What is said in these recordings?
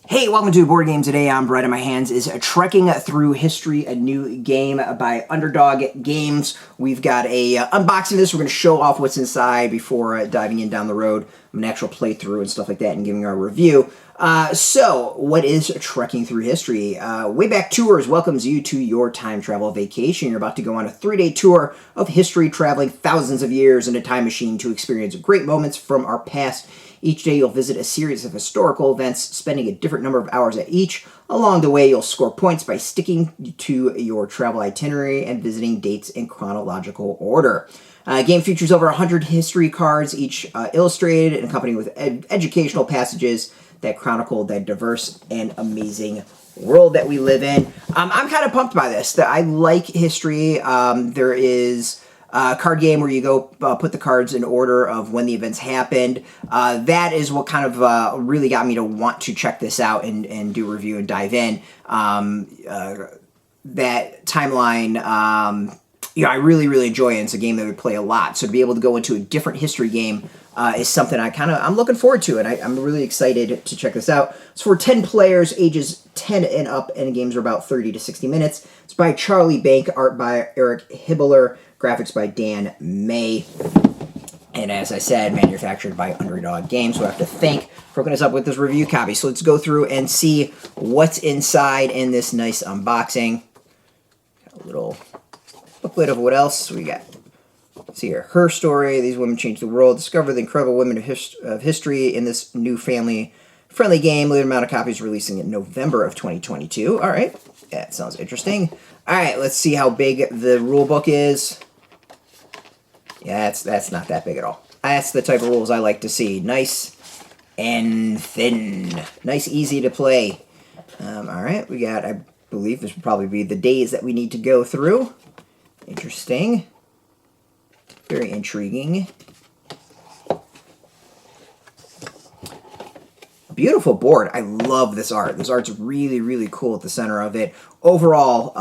Hey, welcome to Board Game. Today I'm Brett, and my hands is Trekking Through History, a new game by Underdog Games. We've got a unboxing of this. We're going to show off what's inside before diving in down the road, an actual playthrough and stuff like that, and giving our review. So, what is Trekking Through History? Wayback Tours welcomes you to your time travel vacation. You're about to go on a 3-day tour of history, traveling thousands of years in a time machine to experience great moments from our past. Each day you'll visit a series of historical events, spending a different number of hours at each. Along the way, you'll score points by sticking to your travel itinerary and visiting dates in chronological order. Game features over 100 history cards, each illustrated and accompanied with educational passages that chronicle that diverse and amazing world that we live in. I'm kind of pumped by this. I like history. There is a card game where you go put the cards in order of when the events happened. That is what kind of really got me to want to check this out and do a review and dive in. That timeline, I really enjoy it. It's a game that we play a lot. So to be able to go into a different history game is something I'm looking forward to, and I'm really excited to check this out. It's for 10 players, ages 10 and up, and games are about 30 to 60 minutes. It's by Charlie Bank, art by Eric Hibbler, graphics by Dan May, and as I said, manufactured by Underdog Games, who I have to thank for hooking us up with this review copy. So let's go through and see what's inside in this nice unboxing. Got a little booklet of what else we got. See here, her story. These women changed the world. Discover the incredible women of history in this new family-friendly game. Limited amount of copies releasing in November of 2022. All right, that sounds interesting. All right, let's see how big the rule book is. Yeah, that's not that big at all. That's the type of rules I like to see. Nice and thin. Nice, easy to play. All right, we got, I believe this would probably be the days that we need to go through. Interesting. Very intriguing. Beautiful board. I love this art. This art's really cool at the center of it. Overall,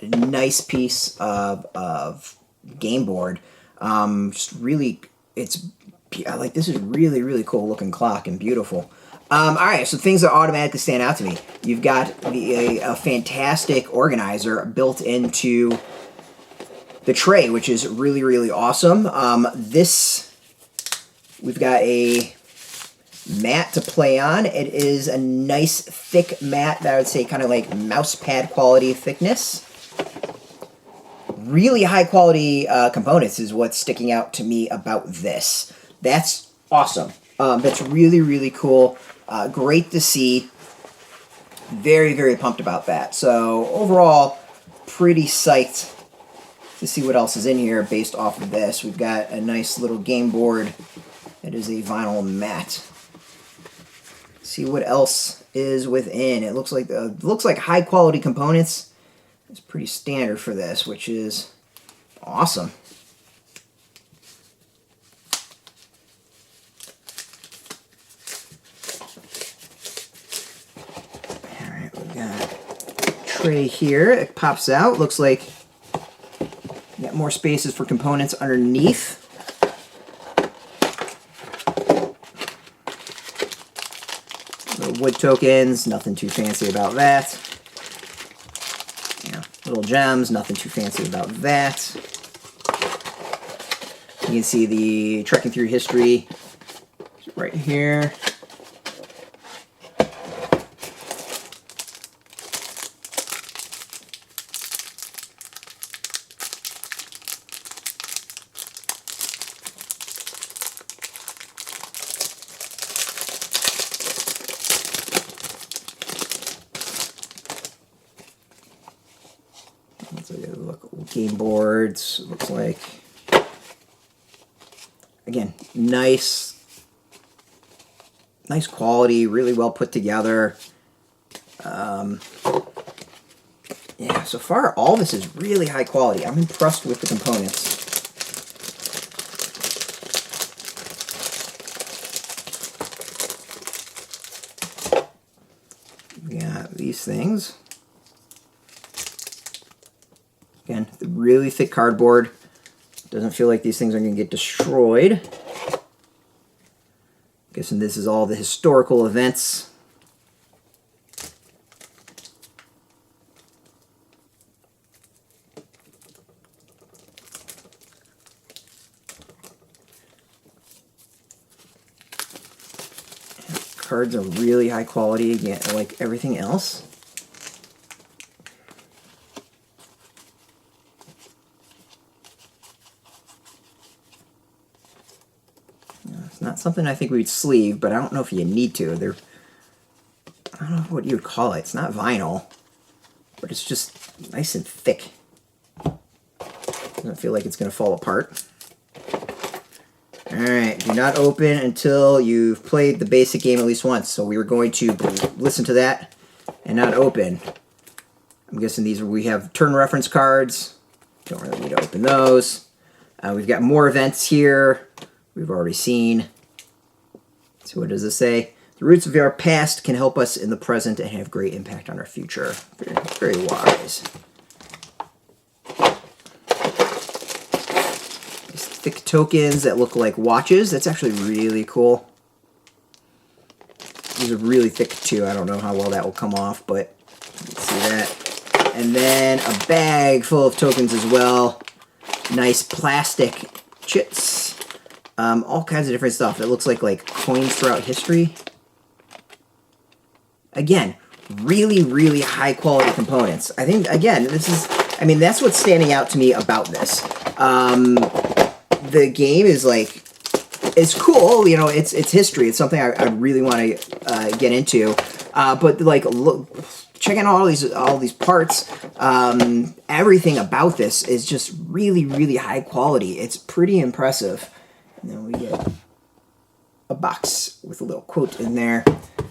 nice piece of game board. Just really, this is really cool looking clock and beautiful. All right, so things that automatically stand out to me. You've got a fantastic organizer built into the tray, which is really awesome. We've got a mat to play on. It is a nice thick mat that I would say kind of like mouse pad quality thickness. Really high quality components is what's sticking out to me about this. That's awesome. That's really cool. Great to see. Very pumped about that. So overall, pretty psyched to see what else is in here based off of this. We've got a nice little game board that is a vinyl mat. See what else is within. It looks like high quality components. It's pretty standard for this, which is awesome. All right, we've got a tray here. It pops out. Looks like you got more spaces for components underneath. Little wood tokens, nothing too fancy about that. Yeah, little gems, nothing too fancy about that. You can see the Trekking Through History right here. Look, game boards, looks like, again, nice quality, really well put together. Yeah, so far all this is really high quality. I'm impressed with the components. We got these things. Again, really thick cardboard. Doesn't feel like these things are going to get destroyed. Guessing this is all the historical events cards are really high quality again, like everything else. It's not something I think we'd sleeve, but I don't know if you need to. I don't know what you would call it. It's not vinyl, but it's just nice and thick. Doesn't feel like it's going to fall apart. Alright, do not open until you've played the basic game at least once. So we were going to listen to that and not open. I'm guessing we have turn reference cards. Don't really need to open those. We've got more events here. We've already seen. So what does this say? The roots of our past can help us in the present and have great impact on our future. Very, very wise. These thick tokens that look like watches. That's actually really cool. These are really thick too. I don't know how well that will come off, but you can see that. And then a bag full of tokens as well. Nice plastic chits. All kinds of different stuff. It looks like coins throughout history. Again, really, really high quality components. I think, again, that's what's standing out to me about this. The game is it's cool, you know, it's history. It's something I really want to get into. But look, checking out all these parts, everything about this is just really, really high quality. It's pretty impressive. And then we get a box with a little quote in there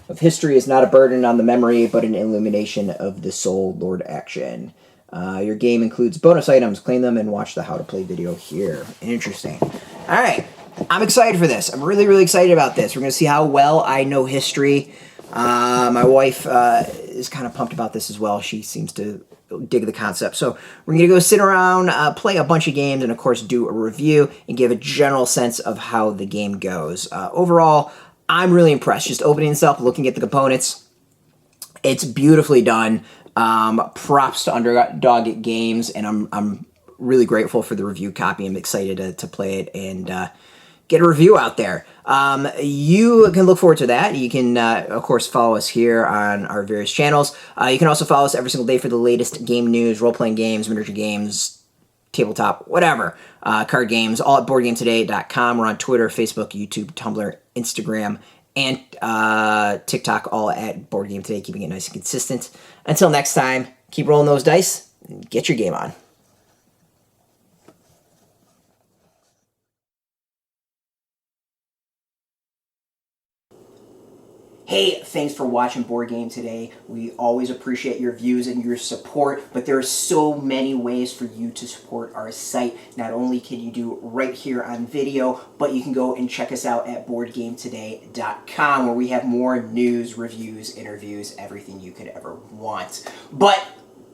of history is not a burden on the memory, but an illumination of the soul, Lord Action. Your game includes bonus items. Claim them and watch the how to play video here. Interesting. All right. I'm excited for this. I'm really, really excited about this. We're going to see how well I know history. My wife is kind of pumped about this as well. She seems to dig the concept. So we're going to go sit around, play a bunch of games, and of course do a review and give a general sense of how the game goes. Overall, I'm really impressed. Just opening this up, looking at the components. It's beautifully done. Props to Underdog Games, and I'm really grateful for the review copy. I'm excited to play it and get a review out there. You can look forward to that. You can, of course, follow us here on our various channels. You can also follow us every single day for the latest game news, role-playing games, miniature games, tabletop, whatever, card games, all at BoardGameToday.com. We're on Twitter, Facebook, YouTube, Tumblr, Instagram, and TikTok, all at Board Game Today, keeping it nice and consistent. Until next time, keep rolling those dice and get your game on. Hey, thanks for watching Board Game Today. We always appreciate your views and your support, but there are so many ways for you to support our site. Not only can you do right here on video, but you can go and check us out at BoardGameToday.com, where we have more news, reviews, interviews, everything you could ever want. But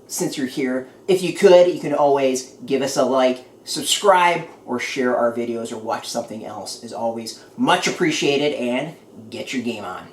since you're here, if you could, you can always give us a like, subscribe, or share our videos or watch something else. Is always much appreciated, and get your game on.